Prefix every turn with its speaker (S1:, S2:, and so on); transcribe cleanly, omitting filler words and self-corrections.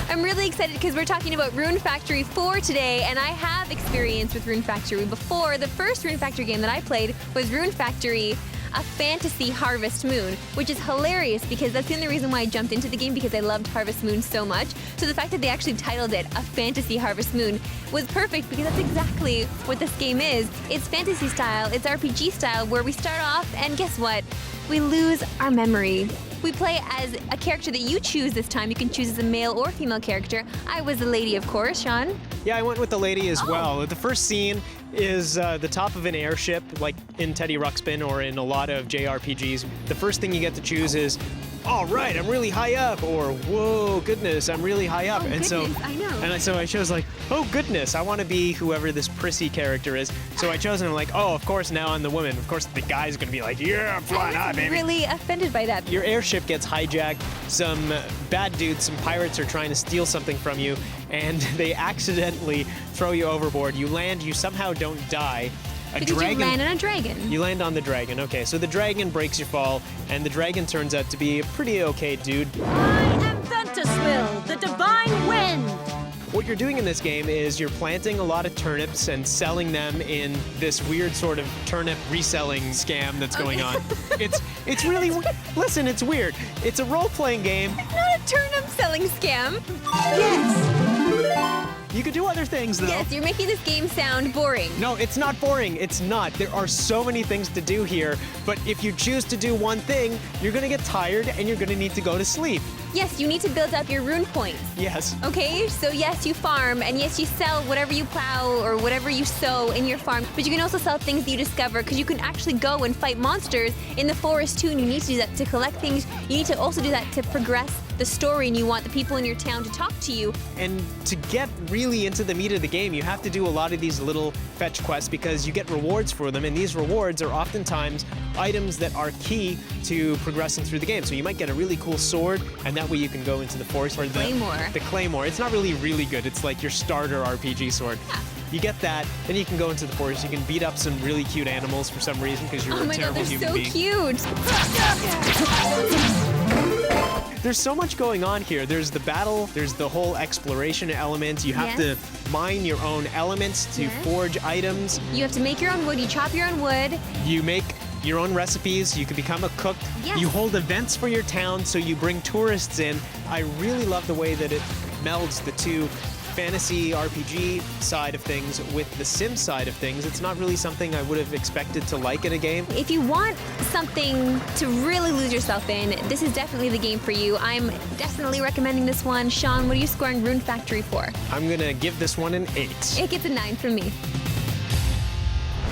S1: I'm really excited because we're talking about Rune Factory 4 today, and I have experience with Rune Factory before. The first Rune Factory game that I played was Rune Factory, a fantasy Harvest Moon, which is hilarious because that's the only reason why I jumped into the game, because I loved Harvest Moon so much. So the fact that they actually titled it a fantasy Harvest Moon was perfect because that's exactly what this game is. It's fantasy style, it's RPG style, where we start off and guess what? We lose our memory. We play as a character that you choose this time. You can choose as a male or female character. I was a lady, of course. Shaun?
S2: Yeah, I went with the lady as well. The first scene is the top of an airship, like in Teddy Ruxpin or in a lot of JRPGs. The first thing you get to choose is, all right, I'm really high up, or whoa, goodness, I'm really high up.
S1: Oh,
S2: and
S1: goodness, I know.
S2: so I chose like, oh goodness, I want to be whoever this prissy character is. So I chose and I'm like, oh, of course now I'm the woman. Of course the guy's gonna be like, yeah, I'm flying high, baby.
S1: Really offended by that.
S2: Your airship gets hijacked. Some bad dudes, some pirates are trying to steal something from you, and they accidentally throw you overboard. You land, you somehow don't die.
S1: Because you land on a dragon.
S2: You land on the dragon, okay. So the dragon breaks your fall, and the dragon turns out to be a pretty okay dude.
S3: I am Ventuswill, the divine wind.
S2: What you're doing in this game is you're planting a lot of turnips and selling them in this weird sort of turnip reselling scam that's going on. It's really, listen, it's weird. It's a role-playing game.
S1: Not a turnip selling scam.
S3: Yes.
S2: You could do other things, though.
S1: Yes, you're making this game sound boring.
S2: No, it's not boring. It's not. There are so many things to do here, but if you choose to do one thing, you're gonna get tired and you're gonna need to go to sleep.
S1: Yes, you need to build up your rune points.
S2: Yes.
S1: Okay, so yes, you farm, and yes, you sell whatever you plow or whatever you sow in your farm, but you can also sell things that you discover, because you can actually go and fight monsters in the forest too, and you need to do that to collect things. You need to also do that to progress the story, and you want the people in your town to talk to you.
S2: And to get really into the meat of the game, you have to do a lot of these little fetch quests because you get rewards for them, and these rewards are oftentimes items that are key to progressing through the game. So you might get a really cool sword, and that way you can go into the forest. Or the
S1: Claymore.
S2: The Claymore. It's not really good. It's like your starter RPG sword.
S1: Yeah.
S2: You get that, then you can go into the forest. You can beat up some really cute animals for some reason because you're
S1: Oh
S2: a
S1: my god,
S2: terrible
S1: they're
S2: human
S1: so
S2: being.
S1: cute.
S2: There's so much going on here. There's the battle, there's the whole exploration element. You have to mine your own elements to forge items.
S1: You have to make your own wood, you chop your own wood.
S2: You make your own recipes, you can become a cook.
S1: Yes.
S2: You hold events for your town, so you bring tourists in. I really love the way that it melds the two fantasy RPG side of things with the sim side of things. It's not really something I would have expected to like in a game.
S1: If you want something to really lose yourself in, this is definitely the game for you. I'm definitely recommending this one. Shaun, what are you scoring Rune Factory for?
S2: I'm gonna give this one an 8.
S1: It gets a 9 from me.